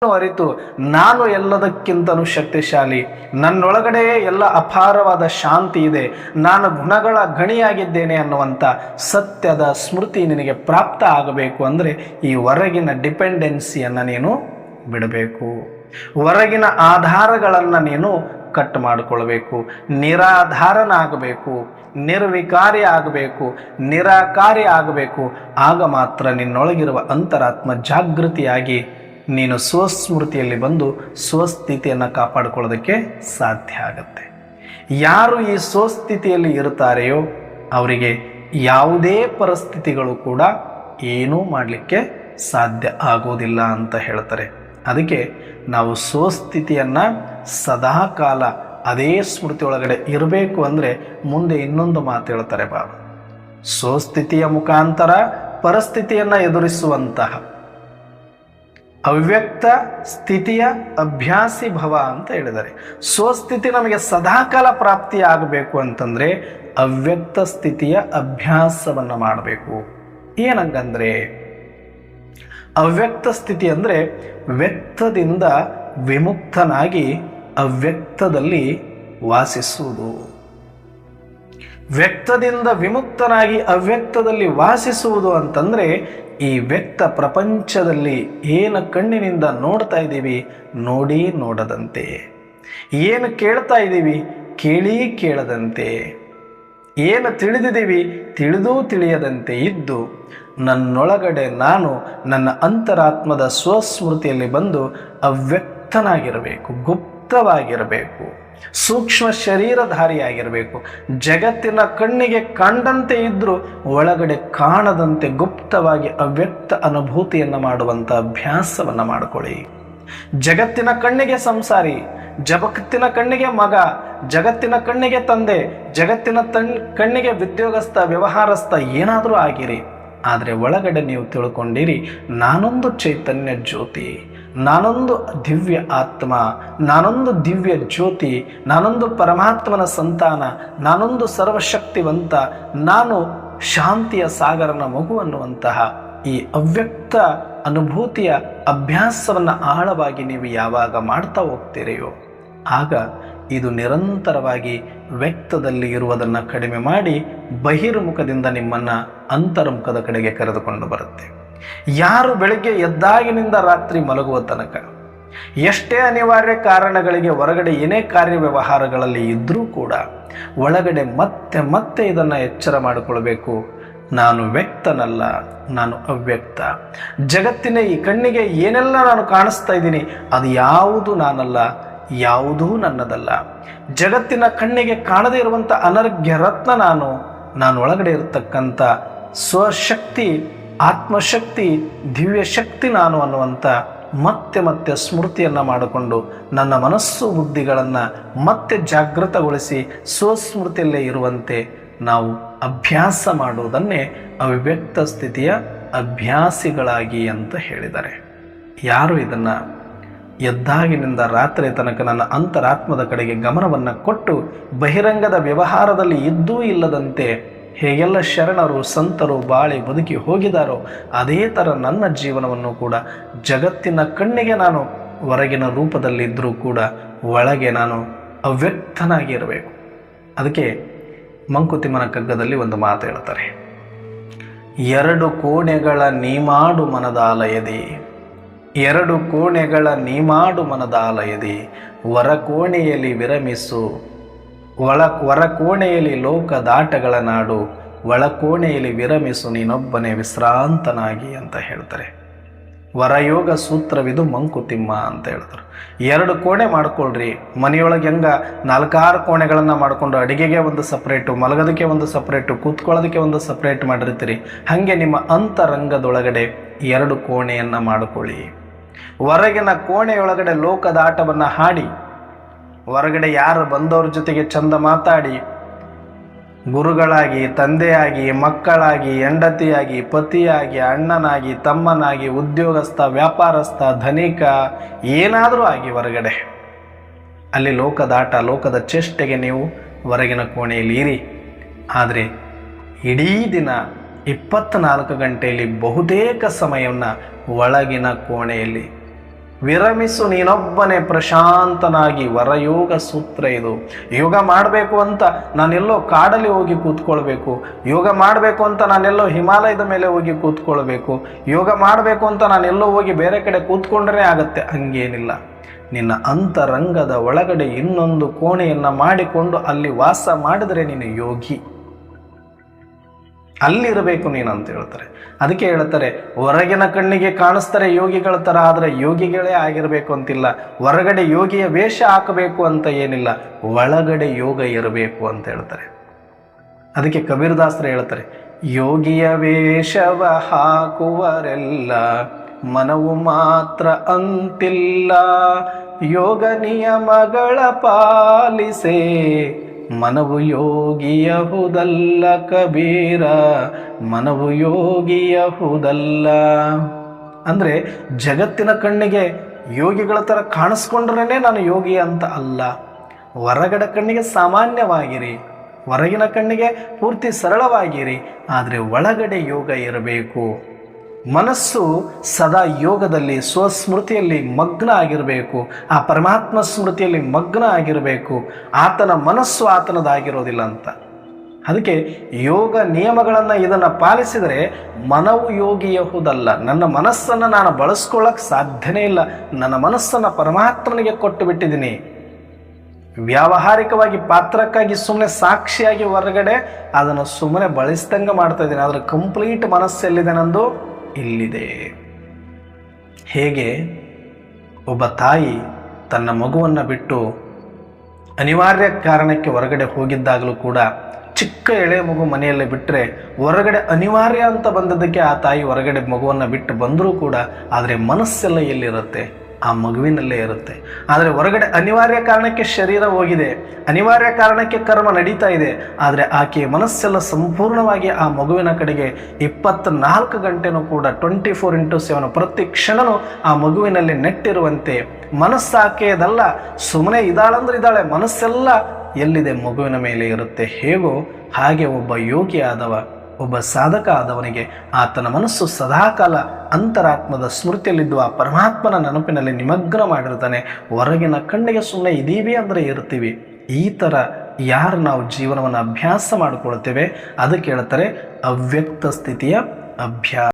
ಅರಿತು ನಾನು ಎಲ್ಲದಕ್ಕಿಂತಲೂ ಶಕ್ತಿಶಾಲಿ, ನನ್ನೊಳಗಡೆ ಎಲ್ಲ ಅಪಾರವಾದ ಶಾಂತಿ ಇದೆ, ನಾನು ಗುಣಗಳ ಗಣಿಯಾಗಿದ್ದೇನೆ ಅನ್ನುವಂಥ ಸತ್ಯದ ಸ್ಮೃತಿ ನಿನಗೆ ಪ್ರಾಪ್ತ ಆಗಬೇಕು ಅಂದರೆ ಈ ಹೊರಗಿನ ಡಿಪೆಂಡೆನ್ಸಿಯನ್ನು ನೀನು ಬಿಡಬೇಕು. ಹೊರಗಿನ ಆಧಾರಗಳನ್ನು ನೀನು ಕಟ್ ಮಾಡಿಕೊಳ್ಬೇಕು. ನಿರಾಧಾರನಾಗಬೇಕು, ನಿರ್ವಿಕಾರಿ ಆಗಬೇಕು, ನಿರಾಕಾರಿ ಆಗಬೇಕು. ಆಗ ಮಾತ್ರ ನಿನ್ನೊಳಗಿರುವ ಅಂತರಾತ್ಮ ಜಾಗೃತಿಯಾಗಿ ನೀನು ಸ್ವಸ್ಮೃತಿಯಲ್ಲಿ ಬಂದು ಸ್ವಸ್ಥಿತಿಯನ್ನು ಕಾಪಾಡಿಕೊಳ್ಳೋದಕ್ಕೆ ಸಾಧ್ಯ ಆಗುತ್ತೆ. ಯಾರು ಈ ಸ್ವಸ್ಥಿತಿಯಲ್ಲಿ ಇರುತ್ತಾರೆಯೋ ಅವರಿಗೆ ಯಾವುದೇ ಪರಿಸ್ಥಿತಿಗಳು ಕೂಡ ಏನೂ ಮಾಡಲಿಕ್ಕೆ ಸಾಧ್ಯ ಆಗೋದಿಲ್ಲ ಅಂತ ಹೇಳ್ತಾರೆ. ಅದಕ್ಕೆ ನಾವು ಸ್ವಸ್ಥಿತಿಯನ್ನು ಸದಾಕಾಲ ಅದೇ ಸ್ಮೃತಿ ಒಳಗಡೆ ಇರಬೇಕು. ಅಂದರೆ ಮುಂದೆ ಇನ್ನೊಂದು ಮಾತು ಹೇಳ್ತಾರೆ ಬಾಬಾ, ಸ್ವಸ್ಥಿತಿಯ ಮುಖಾಂತರ ಪರಿಸ್ಥಿತಿಯನ್ನು ಎದುರಿಸುವಂತಹ ಅವ್ಯಕ್ತ ಸ್ಥಿತಿಯ ಅಭ್ಯಾಸಿ ಭವ ಅಂತ ಹೇಳಿದ್ದಾರೆ. ಸ್ವಸ್ಥಿತಿ ನಮಗೆ ಸದಾಕಾಲ ಪ್ರಾಪ್ತಿ ಆಗಬೇಕು ಅಂತಂದರೆ ಅವ್ಯಕ್ತ ಸ್ಥಿತಿಯ ಅಭ್ಯಾಸವನ್ನು ಮಾಡಬೇಕು. ಏನಂಗಂದ್ರೆ ಅವ್ಯಕ್ತ ಸ್ಥಿತಿ ಅಂದರೆ ವ್ಯಕ್ತದಿಂದ ವಿಮುಕ್ತನಾಗಿ ಅವ್ಯಕ್ತದಲ್ಲಿ ವಾಸಿಸುವುದು. ವ್ಯಕ್ತದಿಂದ ವಿಮುಕ್ತನಾಗಿ ಅವ್ಯಕ್ತದಲ್ಲಿ ವಾಸಿಸುವುದು ಅಂತಂದರೆ ಈ ವ್ಯಕ್ತ ಪ್ರಪಂಚದಲ್ಲಿ ಏನು ಕಣ್ಣಿನಿಂದ ನೋಡ್ತಾ ಇದ್ದೀವಿ ನೋಡಿ ನೋಡದಂತೆ, ಏನು ಕೇಳ್ತಾ ಇದ್ದೀವಿ ಕೇಳಿ ಕೇಳದಂತೆ, ಏನು ತಿಳಿದಿದ್ದೀವಿ ತಿಳಿದೂ ತಿಳಿಯದಂತೆ ಇದ್ದು ನನ್ನೊಳಗಡೆ ನಾನು ನನ್ನ ಅಂತರಾತ್ಮದ ಸ್ವಸ್ಮೃತಿಯಲ್ಲಿ ಬಂದು ಅವ್ಯಕ್ತನಾಗಿರಬೇಕು, ಗುಪ್ತವಾಗಿರಬೇಕು, ಸೂಕ್ಷ್ಮ ಶರೀರಧಾರಿಯಾಗಿರಬೇಕು. ಜಗತ್ತಿನ ಕಣ್ಣಿಗೆ ಕಂಡಂತೆ ಇದ್ದರೂ ಒಳಗಡೆ ಕಾಣದಂತೆ ಗುಪ್ತವಾಗಿ ಅವ್ಯಕ್ತ ಅನುಭೂತಿಯನ್ನು ಮಾಡುವಂಥ ಅಭ್ಯಾಸವನ್ನು ಮಾಡಿಕೊಳ್ಳಿ. ಜಗತ್ತಿನ ಕಣ್ಣಿಗೆ ಸಂಸಾರಿ, ಜಗತ್ತಿನ ಕಣ್ಣಿಗೆ ಮಗ, ಜಗತ್ತಿನ ಕಣ್ಣಿಗೆ ತಂದೆ, ಜಗತ್ತಿನ ಕಣ್ಣಿಗೆ ಉದ್ಯೋಗಸ್ಥ, ವ್ಯವಹಾರಸ್ಥ ಏನಾದರೂ ಆಗಿರಿ. ಆದರೆ ಒಳಗಡೆ ನೀವು ತಿಳ್ಕೊಂಡಿರಿ ನಾನೊಂದು ಚೈತನ್ಯ ಜ್ಯೋತಿ, ನಾನೊಂದು ದಿವ್ಯ ಆತ್ಮ, ನಾನೊಂದು ದಿವ್ಯ ಜ್ಯೋತಿ, ನಾನೊಂದು ಪರಮಾತ್ಮನ ಸಂತಾನ, ನಾನೊಂದು ಸರ್ವಶಕ್ತಿವಂತ, ನಾನು ಶಾಂತಿಯ ಸಾಗರನ ಮಗು ಅನ್ನುವಂತಹ ಈ ಅವ್ಯಕ್ತ ಅನುಭೂತಿಯ ಅಭ್ಯಾಸವನ್ನು ಆಳವಾಗಿ ನೀವು ಯಾವಾಗ ಮಾಡ್ತಾ ಹೋಗ್ತೀರೆಯೋ ಆಗ ಇದು ನಿರಂತರವಾಗಿ ವ್ಯಕ್ತದಲ್ಲಿ ಇರುವುದನ್ನು ಕಡಿಮೆ ಮಾಡಿ ಬಹಿರ್ಮುಖದಿಂದ ನಿಮ್ಮನ್ನು ಅಂತರ್ಮುಖದ ಕಡೆಗೆ ಕರೆದುಕೊಂಡು ಬರುತ್ತೆ. ಯಾರು ಬೆಳಗ್ಗೆ ಎದ್ದಾಗಿನಿಂದ ರಾತ್ರಿ ಮಲಗುವ ತನಕ ಎಷ್ಟೇ ಅನಿವಾರ್ಯ ಕಾರಣಗಳಿಗೆ ಹೊರಗಡೆ ಏನೇ ಕಾರ್ಯವ್ಯವಹಾರಗಳಲ್ಲಿ ಇದ್ದರೂ ಕೂಡ ಒಳಗಡೆ ಮತ್ತೆ ಮತ್ತೆ ಇದನ್ನು ಎಚ್ಚರ ಮಾಡಿಕೊಳ್ಬೇಕು, ನಾನು ವ್ಯಕ್ತನಲ್ಲ, ನಾನು ಅವ್ಯಕ್ತ. ಜಗತ್ತಿನ ಈ ಕಣ್ಣಿಗೆ ಏನೆಲ್ಲ ನಾನು ಕಾಣಿಸ್ತಾ ಇದ್ದೀನಿ ಅದು ಯಾವುದು ನಾನಲ್ಲ, ಯಾವುದೂ ನನ್ನದಲ್ಲ. ಜಗತ್ತಿನ ಕಣ್ಣಿಗೆ ಕಾಣದೇ ಇರುವಂಥ ಅನರ್ಘ್ಯ ರತ್ನ ನಾನು ಒಳಗಡೆ ಇರತಕ್ಕಂಥ ಸ್ವಶಕ್ತಿ, ಆತ್ಮಶಕ್ತಿ, ದಿವ್ಯ ಶಕ್ತಿ ನಾನು ಅನ್ನುವಂಥ ಮತ್ತೆ ಮತ್ತೆ ಸ್ಮೃತಿಯನ್ನು ಮಾಡಿಕೊಂಡು ನನ್ನ ಮನಸ್ಸು ಬುದ್ಧಿಗಳನ್ನು ಮತ್ತೆ ಜಾಗೃತಗೊಳಿಸಿ ಸ್ವಸ್ಮೃತಿಯಲ್ಲೇ ಇರುವಂತೆ ನಾವು ಅಭ್ಯಾಸ ಮಾಡುವುದನ್ನೇ ಅವ್ಯಕ್ತ ಸ್ಥಿತಿಯ ಅಭ್ಯಾಸಿಗಳಾಗಿ ಅಂತ ಹೇಳಿದ್ದಾರೆ. ಯಾರು ಇದನ್ನು ಎದ್ದಾಗಿನಿಂದ ರಾತ್ರಿ ತನಕ ನನ್ನ ಅಂತರಾತ್ಮದ ಕಡೆಗೆ ಗಮನವನ್ನು ಕೊಟ್ಟು ಬಹಿರಂಗದ ವ್ಯವಹಾರದಲ್ಲಿ ಇದ್ದೂ ಇಲ್ಲದಂತೆ ಹೇಗೆಲ್ಲ ಶರಣರು ಸಂತರು ಬಾಳಿ ಬದುಕಿ ಹೋಗಿದಾರೋ ಅದೇ ಥರ ನನ್ನ ಜೀವನವನ್ನು ಕೂಡ ಜಗತ್ತಿನ ಕಣ್ಣಿಗೆ ನಾನು ಹೊರಗಿನ ರೂಪದಲ್ಲಿದ್ದರೂ ಕೂಡ ಒಳಗೆ ನಾನು ಅವ್ಯಕ್ತನಾಗಿ ಇರಬೇಕು. ಅದಕ್ಕೆ ಮಂಕುತಿಮ್ಮನ ಕಗ್ಗದಲ್ಲಿ ಒಂದು ಮಾತು ಹೇಳ್ತಾರೆ, 2 ಕೋಣೆಗಳ ನೀಮಾಡು ಮನದಾಲಯದಿ, 2 ಕೋಣೆಗಳ ನೀಮಾಡು ಮನದಾಲಯದಿ, ಹೊರಕೋಣೆಯಲ್ಲಿ ವಿರಮಿಸು, ಹೊರಕೋಣೆಯಲ್ಲಿ ಲೋಕದಾಟಗಳ ನಾಡು, ಒಳಕೋಣೆಯಲ್ಲಿ ವಿರಮಿಸು ನೀನೊಬ್ಬನೇ ವಿಶ್ರಾಂತನಾಗಿ ಅಂತ ಹೇಳ್ತಾರೆ. ವರಯೋಗ ಸೂತ್ರವಿದು ಮಂಕುತಿಮ್ಮ ಅಂತ ಹೇಳ್ತಾರೆ. 2 ಕೋಣೆ ಮಾಡ್ಕೊಳ್ರಿ. ಮನೆಯೊಳಗೆ ಹೆಂಗ 4-6 ಕೋಣೆಗಳನ್ನು ಮಾಡಿಕೊಂಡು ಅಡಿಗೆಗೆ ಒಂದು ಸಪ್ರೇಟು, ಮಲಗೋದಕ್ಕೆ ಒಂದು ಸಪ್ರೇಟು, ಕೂತ್ಕೊಳ್ಳೋದಕ್ಕೆ ಒಂದು ಸಪ್ರೇಟ್ ಮಾಡಿರ್ತೀರಿ. ಹಾಗೆ ನಿಮ್ಮ ಅಂತರಂಗದೊಳಗಡೆ 2 ಕೋಣೆಯನ್ನು ಮಾಡಿಕೊಳ್ಳಿ. ಹೊರಗಿನ ಕೋಣೆಯೊಳಗಡೆ ಲೋಕದಾಟವನ್ನು ಹಾಡಿ, ಹೊರಗಡೆ ಯಾರು ಬಂದವ್ರ ಜೊತೆಗೆ ಚಂದ ಮಾತಾಡಿ, ಗುರುಗಳಾಗಿ, ತಂದೆಯಾಗಿ, ಮಕ್ಕಳಾಗಿ, ಹೆಂಡತಿಯಾಗಿ, ಪತಿಯಾಗಿ, ಅಣ್ಣನಾಗಿ, ತಮ್ಮನಾಗಿ, ಉದ್ಯೋಗಸ್ಥ, ವ್ಯಾಪಾರಸ್ಥ, ಧನಿಕ ಏನಾದರೂ ಆಗಿ ಹೊರಗಡೆ ಅಲ್ಲಿ ಲೋಕದಾಟ, ಲೋಕದ ಚೇಷ್ಟೆಗೆ ನೀವು ಹೊರಗಿನ ಕೋಣೆಯಲ್ಲಿ ಇರಿ. ಆದರೆ ಇಡೀ ದಿನ 24 ಗಂಟೆಯಲ್ಲಿ ಬಹುತೇಕ ಸಮಯವನ್ನು ಒಳಗಿನ ಕೋಣೆಯಲ್ಲಿ ವಿರಮಿಸು ನೀನೊಬ್ಬನೇ ಪ್ರಶಾಂತನಾಗಿ. ವರಯೋಗ ಸೂತ್ರ ಇದು. ಯೋಗ ಮಾಡಬೇಕು ಅಂತ ನಾನೆಲ್ಲೋ ಕಾಡಲ್ಲಿ ಹೋಗಿ ಕೂತ್ಕೊಳ್ಬೇಕು, ಯೋಗ ಮಾಡಬೇಕು ಅಂತ ನಾನೆಲ್ಲೋ ಹಿಮಾಲಯದ ಮೇಲೆ ಹೋಗಿ ಕೂತ್ಕೊಳ್ಬೇಕು, ಯೋಗ ಮಾಡಬೇಕು ಅಂತ ನಾನೆಲ್ಲೋ ಹೋಗಿ ಬೇರೆ ಕಡೆ ಕೂತ್ಕೊಂಡ್ರೆ ಆಗತ್ತೆ, ಹಂಗೇನಿಲ್ಲ. ನಿನ್ನ ಅಂತರಂಗದ ಒಳಗಡೆ ಇನ್ನೊಂದು ಕೋಣೆಯನ್ನು ಮಾಡಿಕೊಂಡು ಅಲ್ಲಿ ವಾಸ ಮಾಡಿದರೆ ನೀನು ಯೋಗಿ, ಅಲ್ಲಿರಬೇಕು ನೀನು ಅಂತ ಹೇಳ್ತಾರೆ. ಅದಕ್ಕೆ ಹೇಳ್ತಾರೆ, ಹೊರಗಿನ ಕಣ್ಣಿಗೆ ಕಾಣಿಸ್ತಾರೆ ಯೋಗಿಗಳ ಥರ, ಆದರೆ ಯೋಗಿಗಳೇ ಆಗಿರಬೇಕು ಅಂತಿಲ್ಲ. ಹೊರಗಡೆ ಯೋಗಿಯ ವೇಷ ಹಾಕಬೇಕು ಅಂತ ಏನಿಲ್ಲ, ಒಳಗಡೆ ಯೋಗ ಇರಬೇಕು ಅಂತ ಹೇಳ್ತಾರೆ. ಅದಕ್ಕೆ ಕಬೀರದಾಸರು ಹೇಳ್ತಾರೆ, ಯೋಗಿಯ ವೇಷವ ಹಾಕುವರೆಲ್ಲ ಮನವು ಮಾತ್ರ ಅಂತಿಲ್ಲ, ಯೋಗ ನಿಯಮಗಳ ಪಾಲಿಸೆ ಮನವು ಯೋಗಿಯಹುದಲ್ಲ ಕಬೀರ, ಮನವು ಯೋಗಿಯಹುದಲ್ಲ. ಅಂದರೆ ಜಗತ್ತಿನ ಕಣ್ಣಿಗೆ ಯೋಗಿಗಳ ಥರ ಕಾಣಿಸ್ಕೊಂಡ್ರೇ ನಾನು ಯೋಗಿ ಅಂತ ಅಲ್ಲ. ಹೊರಗಡೆ ಕಣ್ಣಿಗೆ ಸಾಮಾನ್ಯವಾಗಿರಿ, ಹೊರಗಿನ ಕಣ್ಣಿಗೆ ಪೂರ್ತಿ ಸರಳವಾಗಿರಿ, ಆದರೆ ಒಳಗಡೆ ಯೋಗ ಇರಬೇಕು. ಮನಸ್ಸು ಸದಾ ಯೋಗದಲ್ಲಿ ಸ್ವಸ್ಮೃತಿಯಲ್ಲಿ ಮಗ್ನ ಆಗಿರಬೇಕು, ಆ ಪರಮಾತ್ಮ ಸ್ಮೃತಿಯಲ್ಲಿ ಮಗ್ನ ಆಗಿರಬೇಕು. ಆತನ ಮನಸ್ಸು ಆತನದಾಗಿರೋದಿಲ್ಲ ಅಂತ. ಅದಕ್ಕೆ ಯೋಗ ನಿಯಮಗಳನ್ನು ಇದನ್ನು ಪಾಲಿಸಿದರೆ ಮನವು ಯೋಗಿಯಹುದಲ್ಲ. ನನ್ನ ಮನಸ್ಸನ್ನು ನಾನು ಬಳಸ್ಕೊಳ್ಳೋಕೆ ಸಾಧ್ಯನೇ ಇಲ್ಲ. ನನ್ನ ಮನಸ್ಸನ್ನು ಪರಮಾತ್ಮನಿಗೆ ಕೊಟ್ಟು ಬಿಟ್ಟಿದ್ದೀನಿ. ವ್ಯಾವಹಾರಿಕವಾಗಿ ಪಾತ್ರಕ್ಕಾಗಿ ಸುಮ್ಮನೆ ಸಾಕ್ಷಿಯಾಗಿ ಹೊರಗಡೆ ಅದನ್ನು ಸುಮ್ಮನೆ ಬಳಸ್ದಂಗೆ ಮಾಡ್ತಾ ಇದ್ದೀನಿ, ಆದರೆ ಕಂಪ್ಲೀಟ್ ಮನಸ್ಸೆಲ್ಲಿದೆ ನಂದು ಇಲ್ಲಿದೆ. ಹೇಗೆ ಒಬ್ಬ ತಾಯಿ ತನ್ನ ಮಗುವನ್ನು ಬಿಟ್ಟು ಅನಿವಾರ್ಯ ಕಾರಣಕ್ಕೆ ಹೊರಗಡೆ ಹೋಗಿದ್ದಾಗಲೂ ಕೂಡ ಚಿಕ್ಕ ಎಳೆ ಮಗು ಮನೆಯಲ್ಲೇ ಬಿಟ್ಟರೆ, ಹೊರಗಡೆ ಅನಿವಾರ್ಯ ಅಂತ ಬಂದದ್ದಕ್ಕೆ ಆ ತಾಯಿ ಹೊರಗಡೆ ಮಗುವನ್ನು ಬಿಟ್ಟು ಬಂದರೂ ಕೂಡ, ಆದರೆ ಮನಸ್ಸೆಲ್ಲ ಎಲ್ಲಿರುತ್ತೆ, ಆ ಮಗುವಿನಲ್ಲೇ ಇರುತ್ತೆ. ಆದರೆ ಹೊರಗಡೆ ಅನಿವಾರ್ಯ ಕಾರಣಕ್ಕೆ ಶರೀರ ಹೋಗಿದೆ, ಅನಿವಾರ್ಯ ಕಾರಣಕ್ಕೆ ಕರ್ಮ ನಡೀತಾ ಇದೆ, ಆದರೆ ಆಕೆಯ ಮನಸ್ಸೆಲ್ಲ ಸಂಪೂರ್ಣವಾಗಿ ಆ ಮಗುವಿನ ಕಡೆಗೆ 24 ಗಂಟೆನೂ ಕೂಡ 24x7 ಪ್ರತಿ ಕ್ಷಣನೂ ಆ ಮಗುವಿನಲ್ಲಿ ನೆಟ್ಟಿರುವಂತೆ ಮನಸ್ಸು ಆಕೆಯದಲ್ಲ. ಸುಮ್ಮನೆ ಇದ್ದಾಳಂದ್ರೆ ಇದ್ದಾಳೆ, ಮನಸ್ಸೆಲ್ಲ ಎಲ್ಲಿದೆ ಮಗುವಿನ ಮೇಲೆ ಇರುತ್ತೆ. ಹೇಗೋ ಹಾಗೆ ಒಬ್ಬ ಯೋಗಿ ಆದವ, ಒಬ್ಬ ಸಾಧಕ ಆದವನಿಗೆ ಆತನ ಮನಸ್ಸು ಸದಾಕಾಲ ಅಂತರಾತ್ಮದ ಸ್ಮೃತಿಯಲ್ಲಿದ್ದು ಆ ಪರಮಾತ್ಮನ ನೆನಪಿನಲ್ಲಿ ನಿಮಗ್ನ ಮಾಡಿರ್ತಾನೆ. ಹೊರಗಿನ ಕಣ್ಣಿಗೆ ಸುಮ್ಮನೆ ಇದೀವಿ ಅಂದರೆ ಇರ್ತೀವಿ. ಈ ಥರ ಯಾರು ನಾವು ಜೀವನವನ್ನು ಅಭ್ಯಾಸ ಮಾಡಿಕೊಳ್ತೇವೆ, ಅದಕ್ಕೆ ಹೇಳ್ತಾರೆ ಅವ್ಯಕ್ತ ಸ್ಥಿತಿಯ ಅಭ್ಯಾಸ.